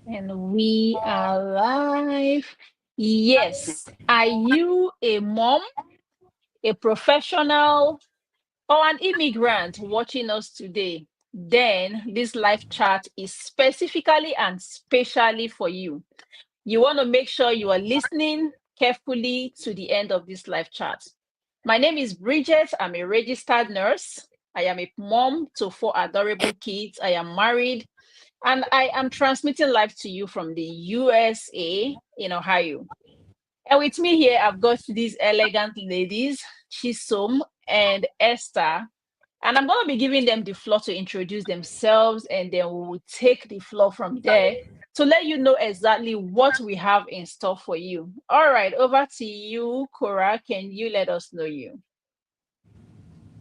And we are live. Yes. Are you a mom, a professional, or an immigrant watching us today? Then this live chat is specifically and specially for you. You want to make sure you are listening carefully to the end of this live chat. My name is Bridget. I'm a registered nurse. I am a mom to four adorable kids. I am married and I am transmitting live to you from the USA in Ohio. And with me here, I've got these elegant ladies, Chisom and Esther. And I'm going to be giving them the floor to introduce themselves, and then we will take the floor from there to let you know exactly what we have in store for you. All right, over to you, Cora. Can you let us know you?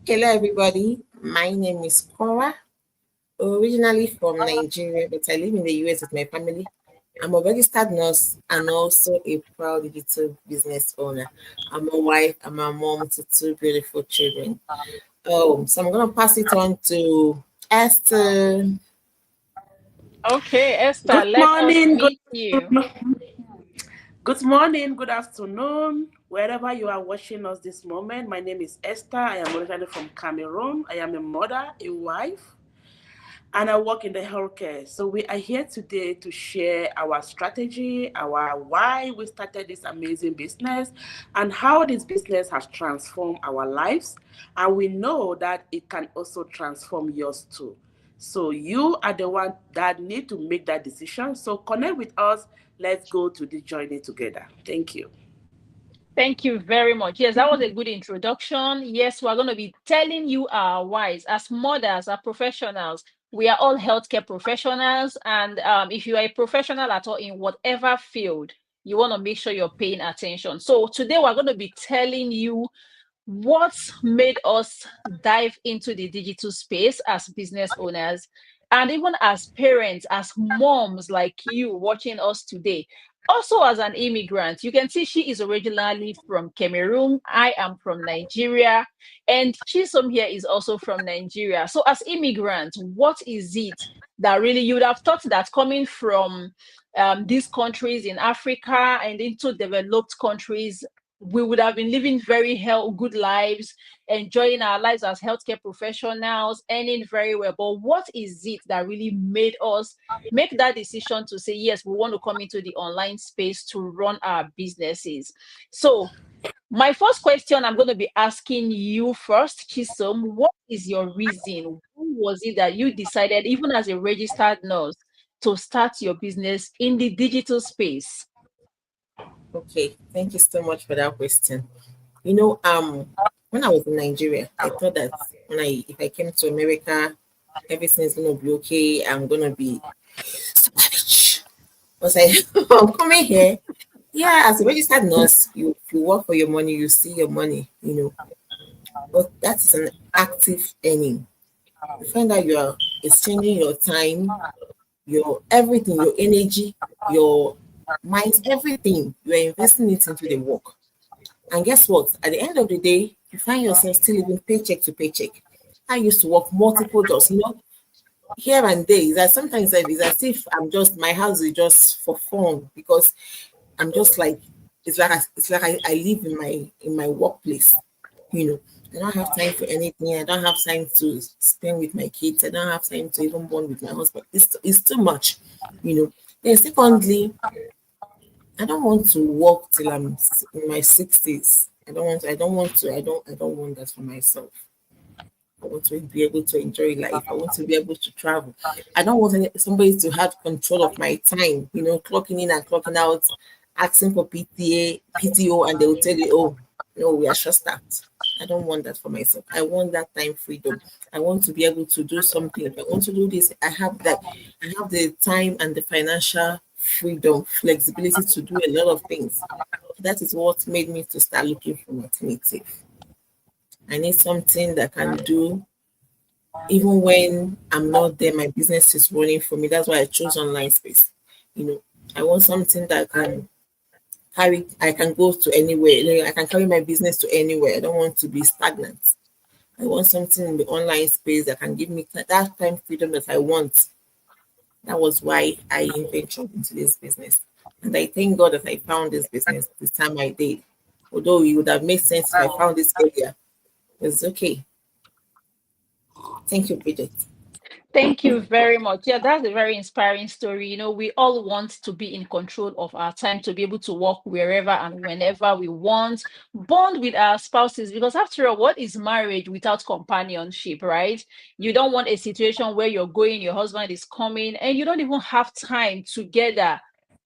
Hello, everybody. My name is Cora, originally from Nigeria, but I live in the US with my family. I'm a registered nurse and also a proud digital business owner. I'm a wife, I'm a mom to two beautiful children. So I'm going to pass it on to Esther. Okay, Esther, Good let us morning, meet you. good morning, good afternoon, wherever you are watching us this moment. My name is Esther. I am originally from Cameroon. I am a mother, a wife, and I work in the healthcare. So we are here today to share our strategy, our why we started this amazing business, and how this business has transformed our lives. And we know that it can also transform yours too. So you are the one that need to make that decision. So connect with us. Let's go to the journey together. Thank you. Thank you very much. Yes, that was a good introduction. Yes, we're going to be telling you our whys as mothers, as professionals. We are all healthcare professionals. And if you are a professional at all in whatever field, you want to make sure you're paying attention. So today we're going to be telling you what made us dive into the digital space as business owners and even as parents, as moms like you watching us today. Also, as an immigrant, you can see she is originally from Cameroon. I am from Nigeria, and Chisom here is also from Nigeria. So, as immigrants, what is it that really you would have thought that coming from these countries in Africa and into developed countries, we would have been living very good lives, enjoying our lives as healthcare professionals, earning very well. But what is it that really made us make that decision to say, yes, we want to come into the online space to run our businesses? So, my first question I'm going to be asking you first, Chisom, what is your reason? Who was it that you decided, even as a registered nurse, to start your business in the digital space? Okay, thank you so much for that question. When I was in Nigeria, I thought that if I came to America, everything is gonna be okay. I'm gonna be super rich. I was like, I'm coming here. Yeah, as a registered nurse, you work for your money, you see your money. But that is an active earning. You find out you are exchanging your time, your everything, your energy, your mind, everything. You are investing it into the work. And guess what? At the end of the day, you find yourself still living paycheck to paycheck. I used to work multiple jobs, here and there. It's that sometimes it's as if my house is just for fun because I'm just like it's like I live in my workplace. You know, I don't have time for anything. I don't have time to spend with my kids. I don't have time to even bond with my husband. It's too much. You know. Then secondly, I don't want to work till in my 60s. I don't want that for myself. I want to be able to enjoy life. I want to be able to travel. I don't want somebody to have control of my time, clocking in and clocking out, asking for PTO, and they will tell you, oh, no, we are short staffed. I don't want that for myself. I want that time freedom. I want to be able to do something. If I want to do this, I have that. I have the time and the financial freedom, flexibility to do a lot of things. That is what made me to start looking for an alternative. I need something that can do even when I'm not there, my business is running for me. That's why I chose online space. You know, I want something that I can go to anywhere. I can carry my business to anywhere. I don't want to be stagnant. I want something in the online space that can give me that time freedom that I want. That was why I ventured into this business. And I thank God that I found this business this time I did. Although it would have made sense if I found this earlier. It's okay. Thank you, Bridget. Thank you very much. Yeah, that's a very inspiring story. You know, we all want to be in control of our time, to be able to work wherever and whenever we want, bond with our spouses, because after all, what is marriage without companionship, right? You don't want a situation where you're going, your husband is coming, and you don't even have time together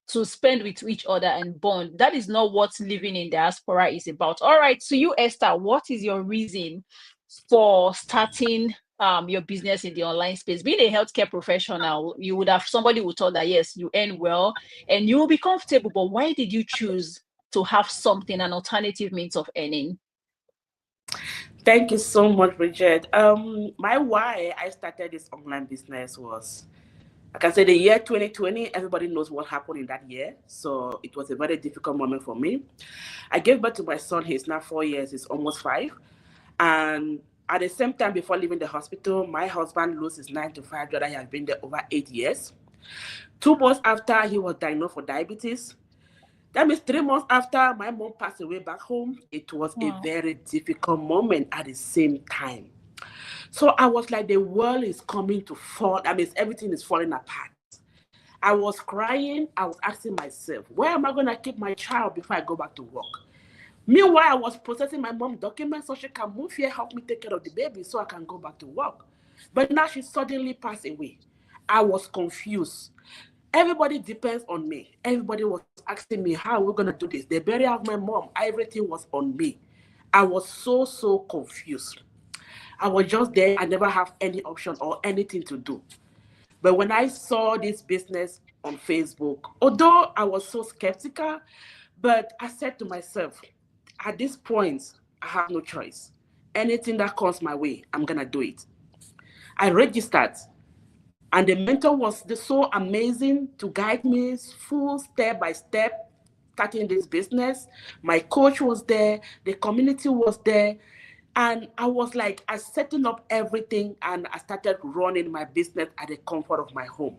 to spend with each other and bond. That is not what living in diaspora is about. All right, so you, Esther, what is your reason for starting your business in the online space? Being a healthcare professional, you would have somebody who thought that yes, you earn well and you will be comfortable, but why did you choose to have something, an alternative means of earning? Thank you so much, Bridget. My why I started this online business was, I can say, the year 2020. Everybody knows what happened in that year, so it was a very difficult moment for me. I gave birth to my son. He's now 4 years. He's almost 5, and at the same time, before leaving the hospital, my husband lost his 9 to 5 job. He has been there over 8 years. 2 months after, he was diagnosed for diabetes. That means 3 months after, my mom passed away back home. It was a very difficult moment at the same time. So I was like, the world is coming to fall. I mean, everything is falling apart. I was crying. I was asking myself, where am I going to keep my child before I go back to work? Meanwhile, I was processing my mom's documents so she can move here, help me take care of the baby so I can go back to work. But now she suddenly passed away. I was confused. Everybody depends on me. Everybody was asking me, how are we going to do this? The burial of my mom, everything was on me. I was so confused. I was just there. I never have any option or anything to do. But when I saw this business on Facebook, although I was so skeptical, but I said to myself, at this point, I have no choice. Anything that comes my way, I'm going to do it. I registered, and the mentor was so amazing to guide me full step by step, starting this business. My coach was there, the community was there, and I was like, I setting up everything, and I started running my business at the comfort of my home.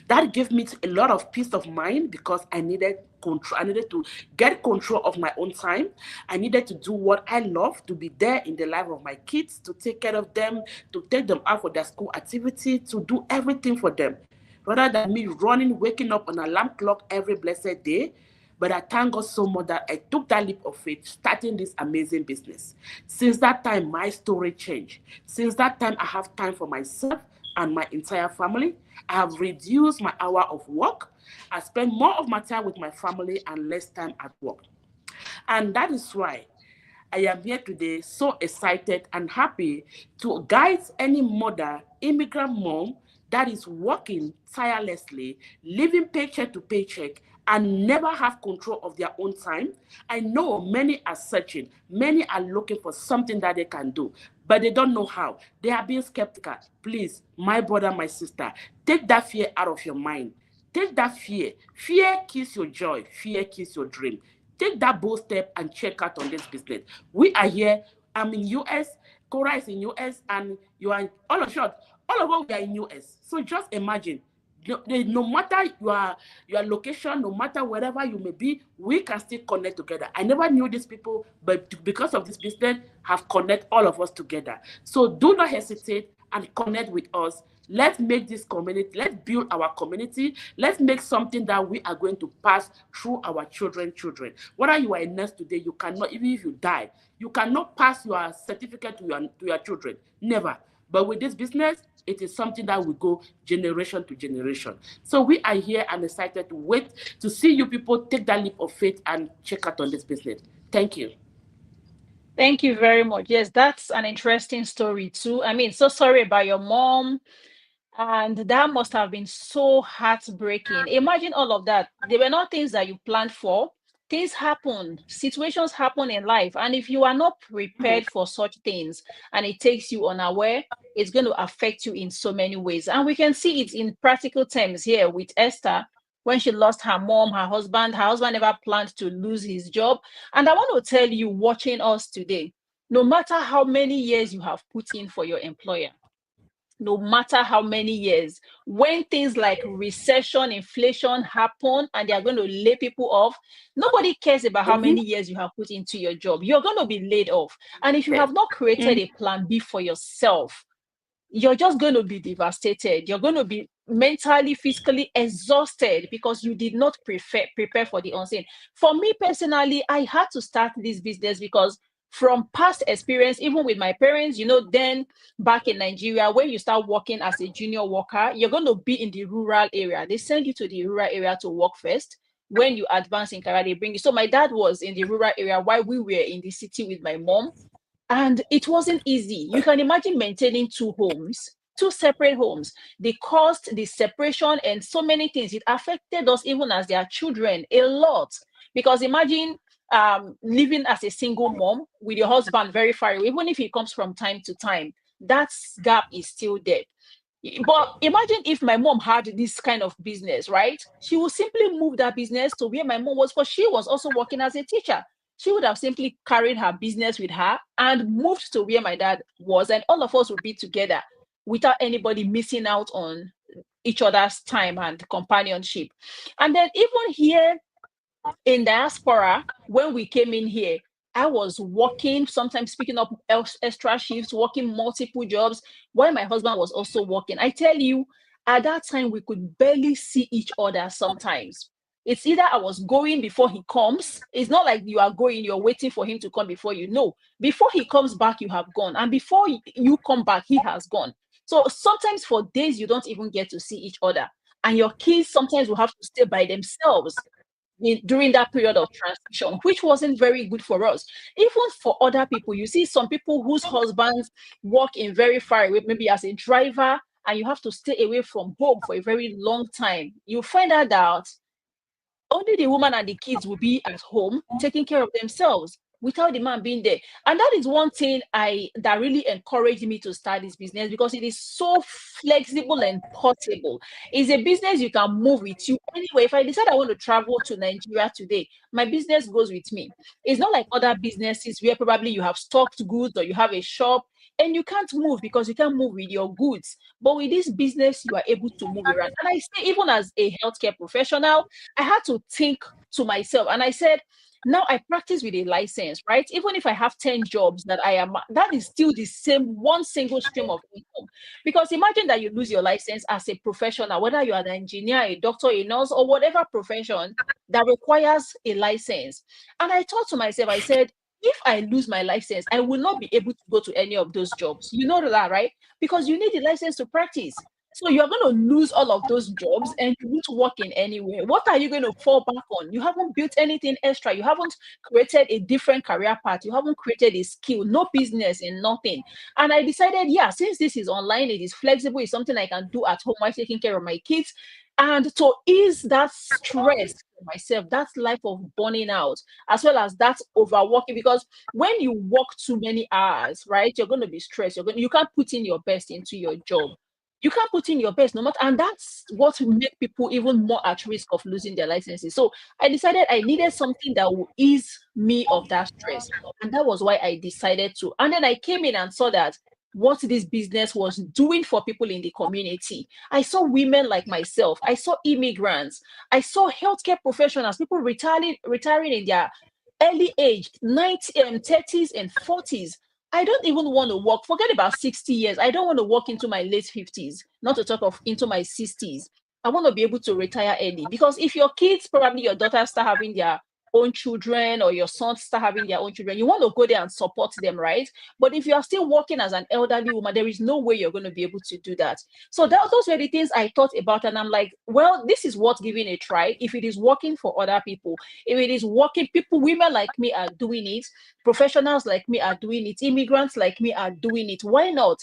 That gave me a lot of peace of mind because I needed control. I needed to get control of my own time. I needed to do what I love, to be there in the life of my kids, to take care of them, to take them out for their school activity, to do everything for them, rather than me running, waking up on an alarm clock every blessed day. But I thank God so much that I took that leap of faith, starting this amazing business. Since that time, my story changed. Since that time, I have time for myself and my entire family. I have reduced my hour of work. I spend more of my time with my family and less time at work. And that is why I am here today, so excited and happy to guide any mother, immigrant mom that is working tirelessly, living paycheck to paycheck, and never have control of their own time. I know many are searching, many are looking for something that they can do, but they don't know how. They are being skeptical. Please, my brother, my sister, take that fear out of your mind. Take that fear. Fear kills your joy. Fear kills your dream. Take that bold step and check out on this business. We are here. I'm in US. Cora is in US, and you are all of short. All of us we are in US. So just imagine. No matter your location, no matter wherever you may be, we can still connect together. I never knew these people, but because of this business, have connect all of us together. So do not hesitate and connect with us. Let's make this community, let's build our community. Let's make something that we are going to pass through our children. Whether you are a nurse today, you cannot, even if you die, you cannot pass your certificate to your children. Never. But with this business, it is something that will go generation to generation. So we are here and excited to wait to see you people take that leap of faith and check out on this business. Thank you. Thank you very much. Yes, that's an interesting story too. I mean, so sorry about your mom. And that must have been so heartbreaking. Imagine all of that. They were not things that you planned for. Things happen, situations happen in life. And if you are not prepared for such things and it takes you unaware, it's going to affect you in so many ways. And we can see it in practical terms here with Esther. When she lost her mom, her husband never planned to lose his job. And I want to tell you, watching us today, no matter how many years you have put in for your employer, no matter how many years. When things like recession, inflation happen and they are going to lay people off, nobody cares about how many years you have put into your job. You're going to be laid off. And if you have not created a plan B for yourself, you're just going to be devastated. You're going to be mentally, physically exhausted because you did not prepare for the unseen. For me personally, I had to start this business because from past experience, even with my parents, then back in Nigeria, when you start working as a junior worker, you're going to be in the rural area. They send you to the rural area to work first. When you advance in career, they bring you. So my dad was in the rural area while we were in the city with my mom. And it wasn't easy. You can imagine maintaining two separate homes. The cost, the separation, and so many things. It affected us even as their children a lot. Because imagine living as a single mom with your husband very far away, even if he comes from time to time, that gap is still there. But imagine if my mom had this kind of business, right? She would simply move that business to where my mom was, because she was also working as a teacher. She would have simply carried her business with her and moved to where my dad was, and all of us would be together without anybody missing out on each other's time and companionship. And then even here in diaspora, when we came in here, I was working, sometimes picking up extra shifts, working multiple jobs, while my husband was also working. I tell you, at that time, we could barely see each other sometimes. It's either I was going before he comes. It's not like you are going, you're waiting for him to come before you. No, before he comes back, you have gone. And before you come back, he has gone. So sometimes for days, you don't even get to see each other. And your kids sometimes will have to stay by themselves during that period of transition, which wasn't very good for us. Even for other people, you see some people whose husbands work in very far away, maybe as a driver, and you have to stay away from home for a very long time. You find out that only the woman and the kids will be at home taking care of themselves without the man being there. And that is one thing that really encouraged me to start this business, because it is so flexible and portable. It's a business you can move with you anyway. If I decide I want to travel to Nigeria today, my business goes with me. It's not like other businesses where probably you have stocked goods or you have a shop and you can't move because you can't move with your goods. But with this business, you are able to move around. And I say, even as a healthcare professional, I had to think to myself, and I said, now I practice with a license, right? Even if I have 10 jobs that is still the same one single stream of income. Because imagine that you lose your license as a professional, whether you are an engineer, a doctor, a nurse, or whatever profession that requires a license. And I thought to myself, I said, if I lose my license, I will not be able to go to any of those jobs. You know that, right? Because you need a license to practice. So you're going to lose all of those jobs and you won't work in anywhere. What are you going to fall back on? You haven't built anything extra. You haven't created a different career path. You haven't created a skill, no business and nothing. And I decided, since this is online, it is flexible, it's something I can do at home while taking care of my kids. And to ease that stress for myself, that life of burning out, as well as that overworking, because when you work too many hours, right, you're going to be stressed. You can't put in your best into your job. You can't put in your best, no matter, and that's what make people even more at risk of losing their licenses. So I decided I needed something that would ease me of that stress, and that was why I decided to. And then I came in and saw that what this business was doing for people in the community. I saw women like myself. I saw immigrants. I saw healthcare professionals, people retiring in their early age, 30s and 40s. I don't even want to work. Forget about 60 years. I don't want to work into my late 50s, not to talk of into my 60s. I want to be able to retire early, because if your kids, probably your daughters, start having their own children, or your sons start having their own children, you want to go there and support them, right? But if you are still working as an elderly woman, there is no way you're going to be able to do that. So those were the things I thought about, and I'm like, well, this is worth giving a try. If it is working for other people, if it is working, women like me are doing it, professionals like me are doing it, immigrants like me are doing it, why not?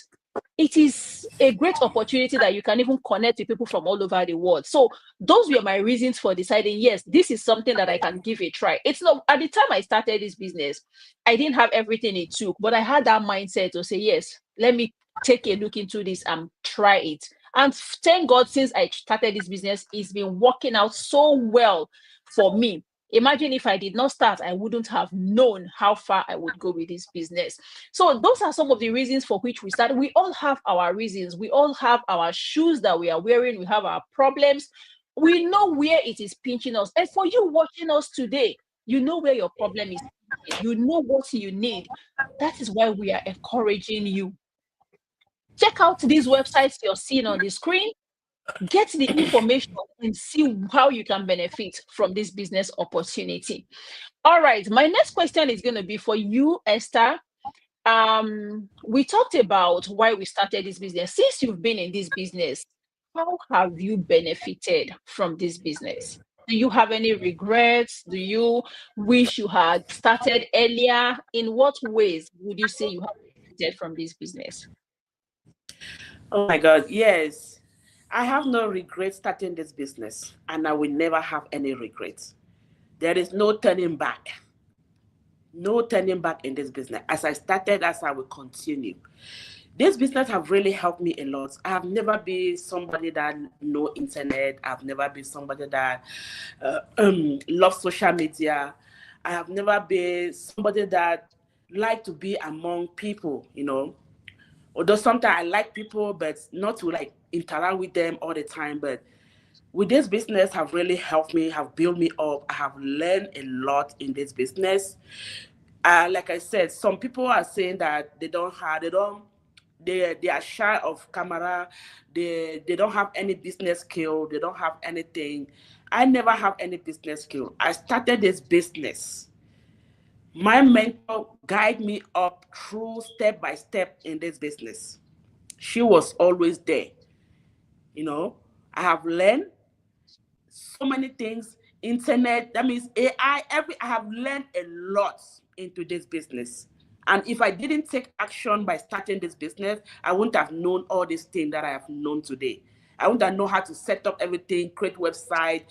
It is a great opportunity that you can even connect with people from all over the world. So those were my reasons for deciding, yes, this is something that I can give a try. It's not, at the time I started this business, I didn't have everything it took, but I had that mindset to say, yes, let me take a look into this and try it. And thank God, since I started this business, it's been working out so well for me. Imagine if I did not start, I wouldn't have known how far I would go with this business. So those are some of the reasons for which we started. We all have our reasons. We all have our shoes that we are wearing. We have our problems. We know where it is pinching us. And for you watching us today, you know where your problem is. You know what you need. That is why we are encouraging you. Check out these websites you're seeing on the screen. Get the information and see how you can benefit from this business opportunity. All right, my next question is going to be for you, Esther. We talked about why we started this business. Since you've been in this business, how have you benefited from this business? Do you have any regrets? Do you wish you had started earlier? In what ways would you say you have benefited from this business? Oh my God, yes. I have no regret starting this business, and I will never have any regrets. There is no turning back. No turning back in this business. As I started, as I will continue. This business have really helped me a lot. I have never been somebody that know internet. I've never been somebody that loves social media. I have never been somebody that like to be among people, you know. Although sometimes I like people, but not to like interact with them all the time. But with this business have really helped me, have built me up. I have learned a lot in this business. Like I said, some people are saying that they are shy of camera. They don't have any business skill. They don't have anything. I never have any business skill. I started this business. My mentor guided me up through step by step in this business. She was always there. You know, I have learned so many things. Internet, that means AI, I have learned a lot into this business. And if I didn't take action by starting this business, I wouldn't have known all these things that I have known today. I wouldn't have known how to set up everything, create website,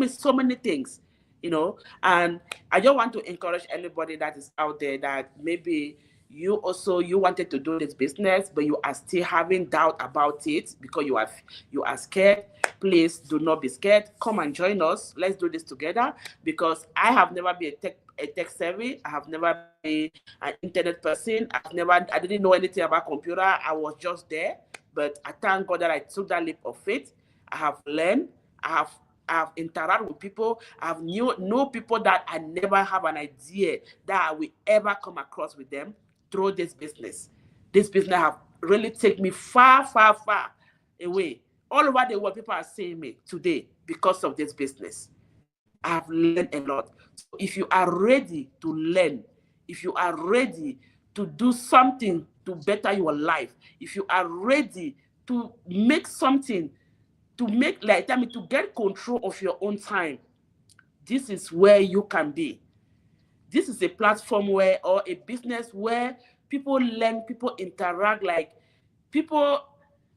so many things, you know. And I just want to encourage anybody that is out there that maybe you wanted to do this business, but you are still having doubt about it because you are scared. Please do not be scared. Come and join us. Let's do this together, because I have never been a tech savvy. I have never been an internet person. I didn't know anything about computer. I was just there. But I thank God that I took that leap of faith. I have learned. I have interacted with people. I have know people that I never have an idea that I will ever come across with them through this business. This business have really taken me far, far, far away. All over the world, people are seeing me today because of this business. I have learned a lot. So if you are ready to learn, if you are ready to do something to better your life, if you are ready to make something, to get control of your own time, this is where you can be. This is a platform or a business where people learn, people interact, like people.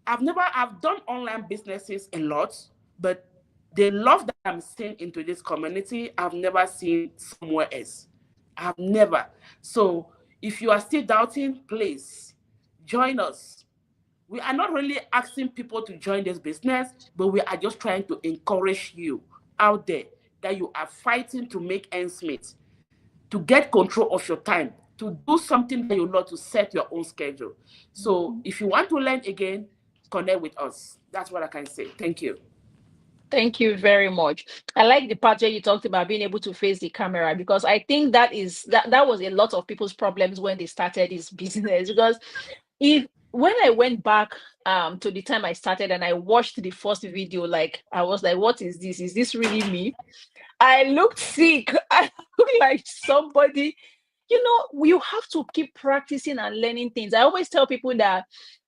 I've done online businesses a lot, but the love that I'm seeing into this community, I've never seen somewhere else. I've never. So if you are still doubting, please join us. We are not really asking people to join this business, but we are just trying to encourage you out there that you are fighting to make ends meet, to get control of your time, to do something that you love, to set your own schedule. So if you want to learn again, connect with us. That's what I can say. Thank you. Thank you very much. I like the part where you talked about being able to face the camera, because I think that was a lot of people's problems when they started this business. Because when I went back to the time I started and I watched the first video, like I was like, what is this? Is this really me? I looked sick. I looked like somebody. You have to keep practicing and learning things. I always tell people that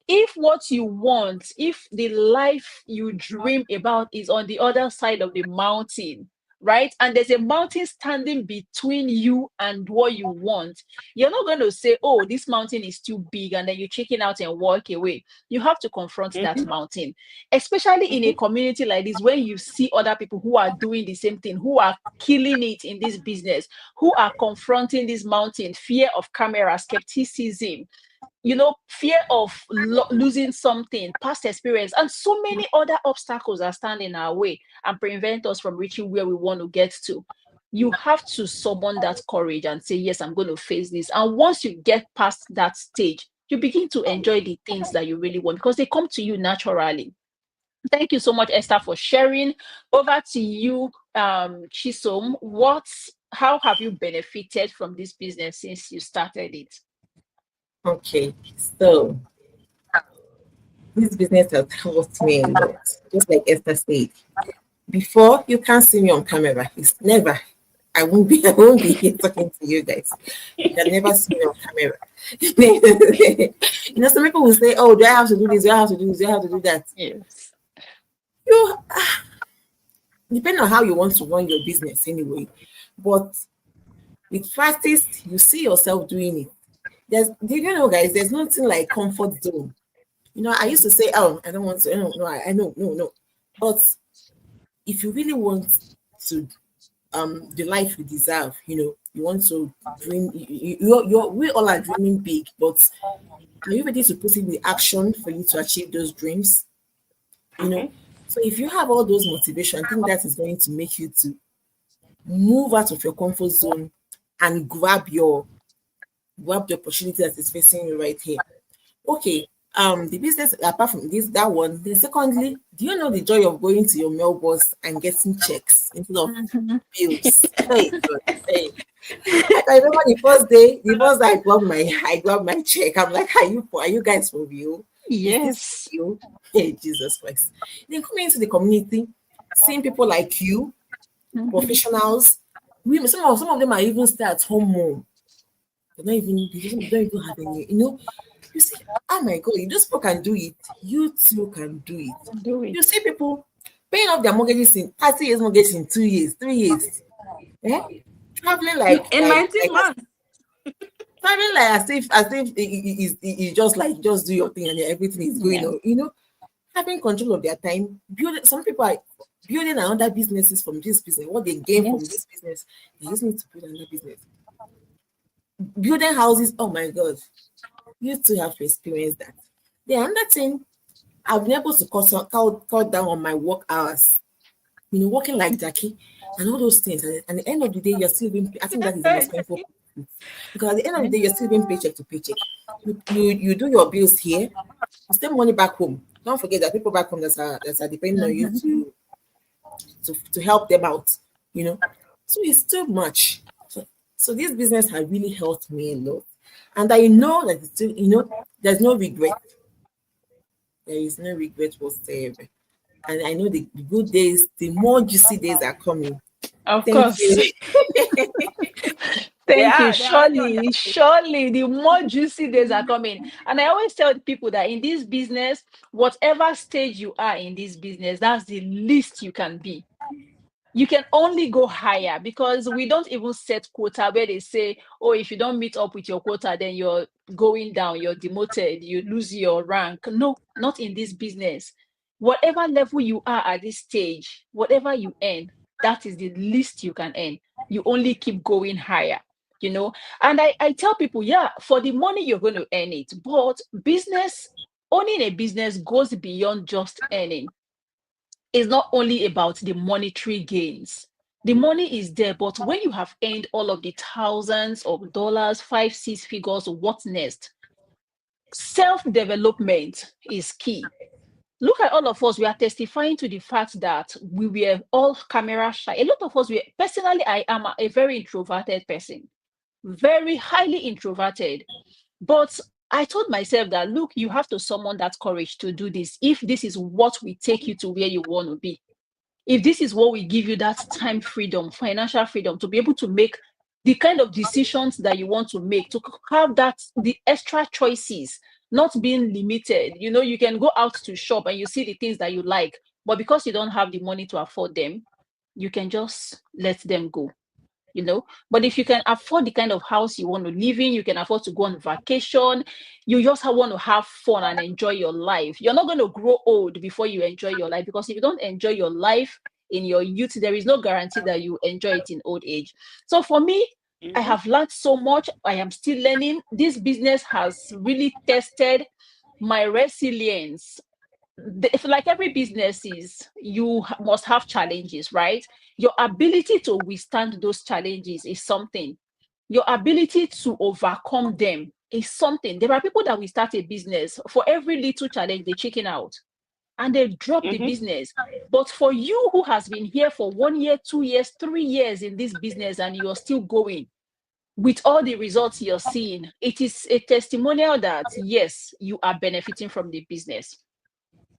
if what you want, if the life you dream about is on the other side of the mountain, right? And there's a mountain standing between you and what you want, you're not going to say, oh, this mountain is too big, and then you chicken out and walk away. You have to confront that mountain, especially in a community like this, where you see other people who are doing the same thing, who are killing it in this business, who are confronting this mountain: fear of camera, skepticism, fear of losing something, past experience, and so many other obstacles are standing in our way and prevent us from reaching where we want to get to. you have to summon that courage and say, yes, I'm going to face this. And once you get past that stage, you begin to enjoy the things that you really want because they come to you naturally. Thank you so much, Esther, for sharing. Over to you, Chisom. How have you benefited from this business since you started it? Okay, so this business has helped me a lot. Just like Esther said, before you can't see me on camera. It's never. I won't be. I won't be here talking to you guys. You can never see me on camera. Some people will say, "Oh, do I have to do this? Do I have to do this? Do I have to do that?" Yes. You depending on how you want to run your business anyway. But with practice, you see yourself doing it. Guys, there's nothing like comfort zone. I used to say, "Oh, I don't want to." I know, no. But if you really want to the life you deserve, you want to dream, we all are dreaming big, but are you ready to put in the action for you to achieve those dreams? So if you have all those motivation, I think that is going to make you to move out of your comfort zone and grab the opportunity that is facing you right here. Okay, the business, apart from that one, then secondly, do you know the joy of going to your mailbox and getting checks instead of bills? Hey, I remember the first day I grabbed my check. I'm like, are you guys for real? Yes. You? Hey, Jesus Christ. Then coming into the community, seeing people like you, professionals, women, some of them are even still at home. They don't even have any, you see, oh my God, you just can do it. You too can do it. You see people paying off their mortgages in 30 years mortgage in 2 years, 3 years. Yeah? Traveling like in 19 months. Traveling like as if it's just do your thing and everything is going on. Having control of their time. Some people are building another businesses from this business. What they gain from this business, they just need to build another business. Building houses, oh my God. You too have to experience that. The another thing, I've been able to cut down on my work hours. Working like Jackie and all those things. And at the end of the day, you're still being. I think that is the most painful. Because at the end of the day, you're still being paycheck to paycheck. You do your bills here, you send money back home. Don't forget that people back home that are depending on you to help them out. So it's too much. So this business has really helped me a lot. And I know that it's still, there's no regret. There is no regret whatsoever. And I know the good days, the more juicy days are coming. Of course. Thank you. Surely, the more juicy days are coming. And I always tell people that in this business, whatever stage you are in this business, that's the least you can be. You can only go higher because we don't even set quota where they say, oh, if you don't meet up with your quota, then you're going down, you're demoted, you lose your rank. No, not in this business. Whatever level you are at this stage, whatever you earn, that is the least you can earn. You only keep going higher, And I tell people, for the money, you're going to earn it. But owning a business goes beyond just earning. It's not only about the monetary gains. The money is there, but when you have earned all of the thousands of dollars, 5, 6 figures, what next? Self-development is key. Look at all of us. We are testifying to the fact that we were all camera shy. A lot of us personally, I am a very introverted person, very highly introverted. But I told myself that, look, you have to summon that courage to do this. If this is what will take you to where you want to be, if this is what will give you that time freedom, financial freedom, to be able to make the kind of decisions that you want to make, to have the extra choices, not being limited. You can go out to shop and you see the things that you like, but because you don't have the money to afford them, you can just let them go. But if you can afford the kind of house you want to live in, you can afford to go on vacation, you just want to have fun and enjoy your life. You're not going to grow old before you enjoy your life, because if you don't enjoy your life in your youth, there is no guarantee that you enjoy it in old age. So for me, I have learned so much. I am still learning. This business has really tested my resilience. if like every business is, you must have challenges, right? Your ability to withstand those challenges is something. Your ability to overcome them is something. There are people that will start a business, for every little challenge, they chicken out and they drop the business. But for you who has been here for 1 year, 2 years, 3 years in this business, and you're still going with all the results you're seeing, it is a testimonial that yes, you are benefiting from the business,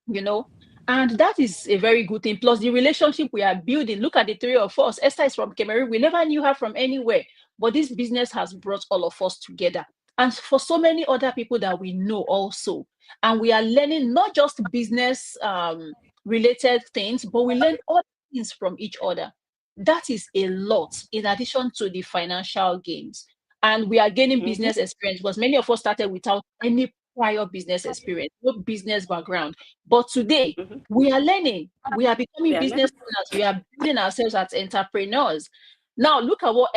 you know. And that is a very good thing. Plus the relationship we are building. Look at the three of us. Esther is from Cameroon. We never knew her from anywhere, but this business has brought all of us together. And for so many other people that we know also. And we are learning not just business related things, but we learn other things from each other. That is a lot in addition to the financial gains. And we are gaining business experience, because many of us started without any prior business experience, no business background. But today, we are learning. We are becoming business owners. We are building ourselves as entrepreneurs. Now, look at what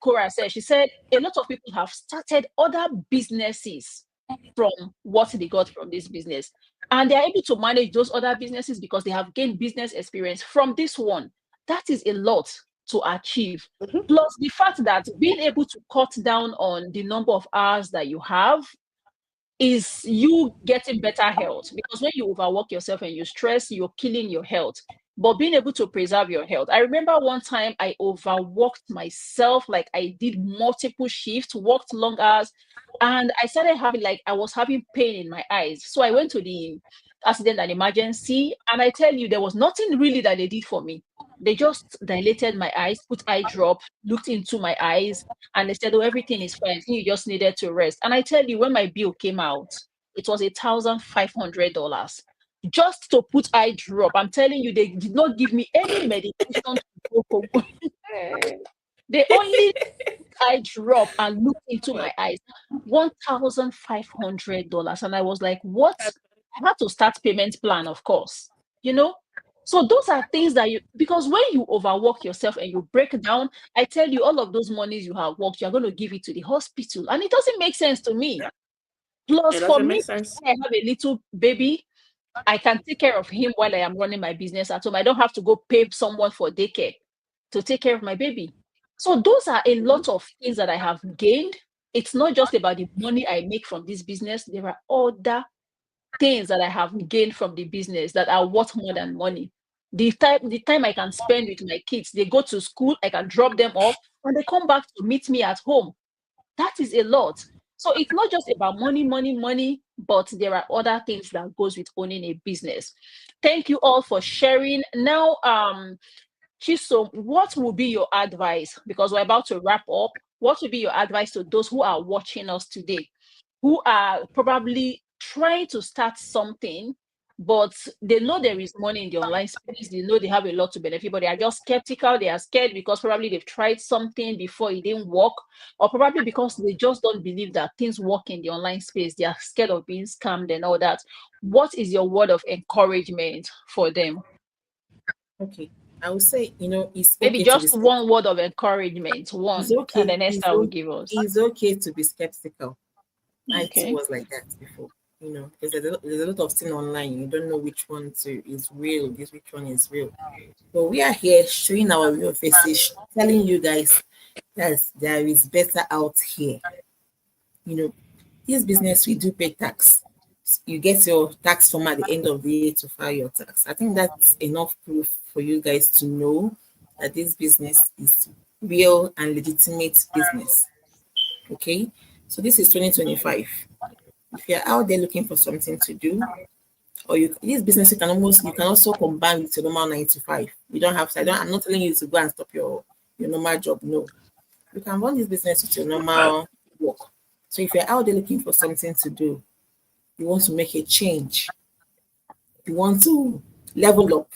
Cora said. She said a lot of people have started other businesses from what they got from this business. And they are able to manage those other businesses because they have gained business experience from this one. That is a lot to achieve. Plus the fact that being able to cut down on the number of hours that you have is you getting better health, because when you overwork yourself and you stress, you're killing your health. But being able to preserve your health. I remember one time I overworked myself, like I did multiple shifts, worked long hours, and I started having, like, I was having pain in my eyes. So I went to the accident and emergency, and I tell you, there was nothing really that they did for me. They just dilated my eyes, put eye drop, looked into my eyes, and they said, "Oh, everything is fine. You just needed to rest." And I tell you, when my bill came out, it was $1,500 just to put eye drop. I'm telling you, they did not give me any medication to go for. They only eye drop and look into my eyes. $1,500, and I was like, "What?" I had to start payment plan, of course. You know, so those are things that you, because when you overwork yourself and you break down, I tell you, all of those monies you have worked, you're going to give it to the hospital, and it doesn't make sense to me. Plus, for me, when I have a little baby, I can take care of him while I am running my business at home. I don't have to go pay someone for daycare to take care of my baby. So those are a lot of things that I have gained. It's not just about the money I make from this business. There are other things that I have gained from the business that are worth more than money. The time I can spend with my kids, they go to school, I can drop them off, and they come back to meet me at home. That is a lot. So it's not just about money, money, money, but there are other things that goes with owning a business. Thank you all for sharing. Now, Chisom, what will be your advice? Because we're about to wrap up. What will be your advice to those who are watching us today, who are probably trying to start something, but they know there is money in the online space, they know they have a lot to benefit, but they are just skeptical, they are scared because probably they've tried something before, it didn't work, or probably because they just don't believe that things work in the online space, they are scared of being scammed and all that. What is your word of encouragement for them? Okay, I would say, it's Maybe okay to be just one word of encouragement, one, It's okay. and then Esther will give us. It's okay to be skeptical. I too Okay. was like that before. Because there's a lot of things online. You don't know which one is real, which one is real. But we are here showing our real faces, telling you guys that there is better out here. This business, we do pay tax. You get your tax form at the end of the year to file your tax. I think that's enough proof for you guys to know that this business is real and legitimate business. Okay, so this is 2025. If you're out there looking for something to do, or this business, you can also combine with your normal 9 to 5. You don't have to. I'm not telling you to go and stop your normal job. No, you can run this business with your normal work. So if you're out there looking for something to do, you want to make a change, you want to level up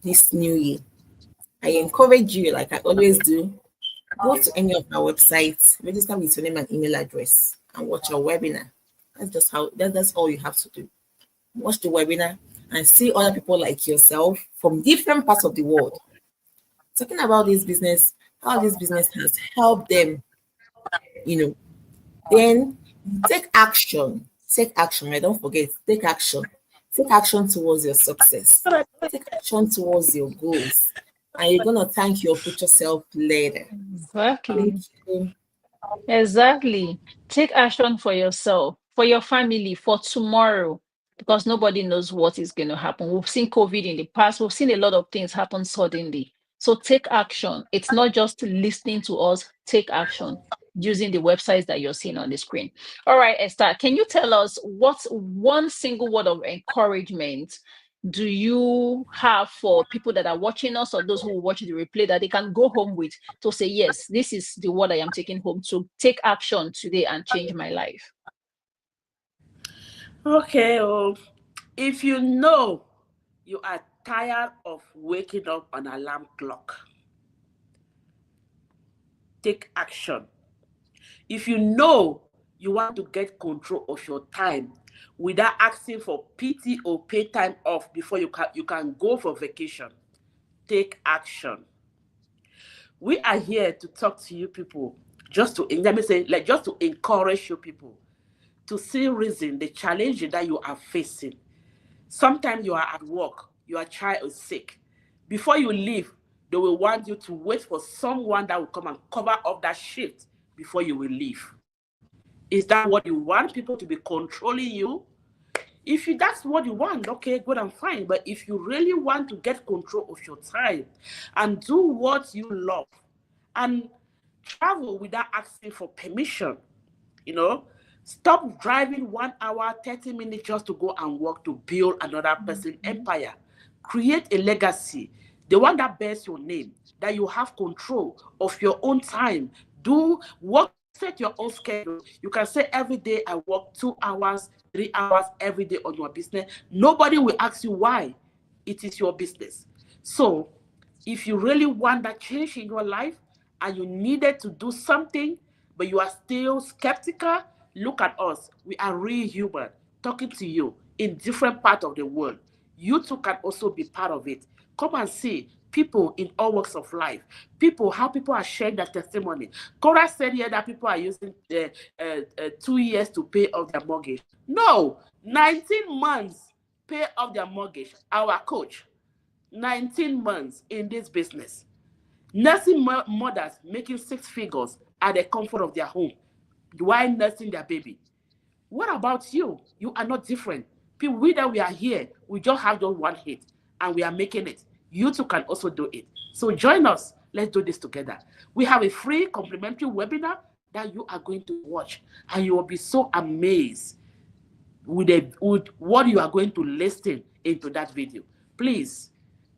this new year, I encourage you, like I always do, go to any of our websites, register with your name and email address, and watch our webinar. That's all you have to do. Watch the webinar and see other people like yourself from different parts of the world talking about this business, how this business has helped them. Then take action. Take action. Right? Don't forget, take action. Take action towards your success. Take action towards your goals. And you're going to thank your future self later. Exactly. Thank you. Exactly. Take action for yourself, for your family, for tomorrow, because nobody knows what is going to happen. We've seen COVID in the past, we've seen a lot of things happen suddenly. So take action. It's not just listening to us, take action using the websites that you're seeing on the screen. All right, Esther, can you tell us what's one single word of encouragement do you have for people that are watching us or those who watch the replay that they can go home with to say, yes, this is the word I am taking home to take action today and change my life? Okay, if you know you are tired of waking up on alarm clock, take action. If you know you want to get control of your time without asking for PT or pay time off before you can go for vacation, take action. We are here to talk to you people, just to encourage you people to see reason the challenge that you are facing. Sometimes you are at work, your child is sick. Before you leave, they will want you to wait for someone that will come and cover up that shift before you will leave. Is that what you want, people to be controlling you? If that's what you want, okay, good and fine. But if you really want to get control of your time and do what you love and travel without asking for permission, stop driving 1 hour, 30 minutes just to go and work to build another person's empire. Create a legacy, the one that bears your name, that you have control of your own time. Do work. Set your own schedule. You can say every day I work 2 hours, 3 hours every day on your business. Nobody will ask you why. It is your business. So if you really want that change in your life and you needed to do something, but you are still skeptical, look at us. We are real human talking to you in different parts of the world. You too can also be part of it. Come and see people in all walks of life. How people are sharing their testimony. Cora said here that people are using 2 years to pay off their mortgage. No, 19 months pay off their mortgage. Our coach, 19 months in this business. Nursing mothers making 6 figures at the comfort of their home while nursing their baby. What about you? You are not different. People, we are here, we just have just one hit and we are making it. You too can also do it. So join us. Let's do this together. We have a free complimentary webinar that you are going to watch, and you will be so amazed with what you are going to listen into that video. Please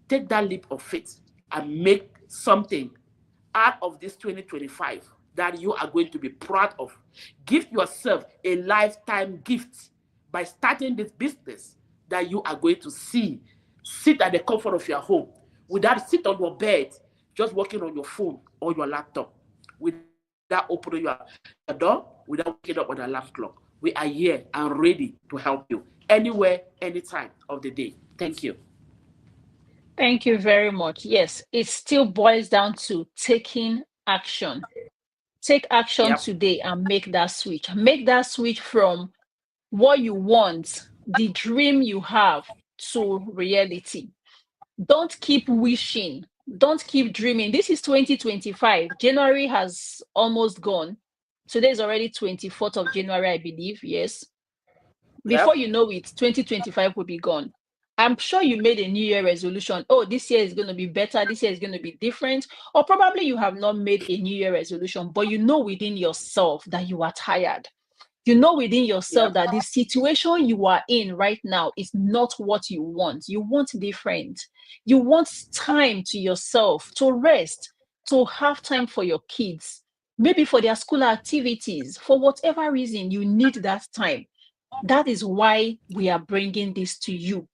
take that leap of faith and make something out of this 2025 that you are going to be proud of. Give yourself a lifetime gift by starting this business that you are going to sit at the comfort of your home without sit on your bed, just working on your phone or your laptop, without opening your door, without waking up on an alarm clock. We are here and ready to help you anywhere, anytime of the day. Thank you. Thank you very much. Yes, it still boils down to taking action. Take action today and make that switch. Make that switch from what you want, the dream you have, to reality. Don't keep wishing. Don't keep dreaming. This is 2025. January has almost gone. Today is already 24th of January, I believe. Yes. Before you know it, 2025 will be gone. I'm sure you made a New Year resolution. Oh, this year is going to be better. This year is going to be different. Or probably you have not made a New Year resolution, but you know within yourself that you are tired. You know within yourself that the situation you are in right now is not what you want. You want different. You want time to yourself, to rest, to have time for your kids, maybe for their school activities. For whatever reason, you need that time. That is why we are bringing this to you.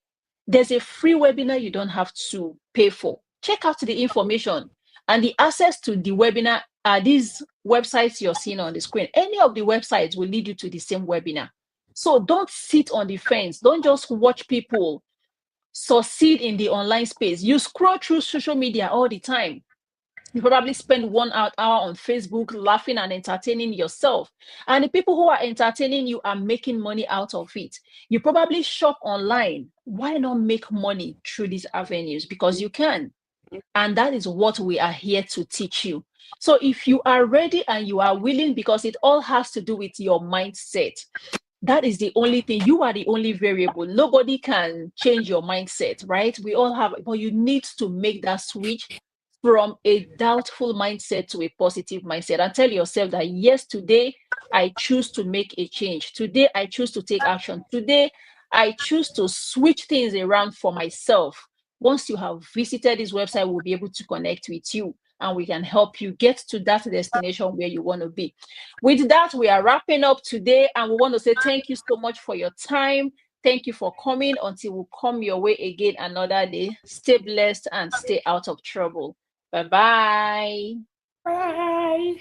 There's a free webinar you don't have to pay for. Check out the information, and the access to the webinar are these websites you're seeing on the screen. Any of the websites will lead you to the same webinar. So don't sit on the fence. Don't just watch people succeed in the online space. You scroll through social media all the time. You probably spend 1 hour on Facebook laughing and entertaining yourself. And the people who are entertaining you are making money out of it. You probably shop online. Why not make money through these avenues? Because you can. And that is what we are here to teach you. So if you are ready and you are willing, because it all has to do with your mindset. That is the only thing. You are the only variable. Nobody can change your mindset, right? We all have, but you need to make that switch from a doubtful mindset to a positive mindset and tell yourself that, yes, today I choose to make a change. Today I choose to take action. Today I choose to switch things around for myself. Once you have visited this website, we'll be able to connect with you and we can help you get to that destination where you want to be. With that, we are wrapping up today and we want to say thank you so much for your time. Thank you for coming. Until we come your way again another day. Stay blessed and stay out of trouble. Bye-bye. Bye.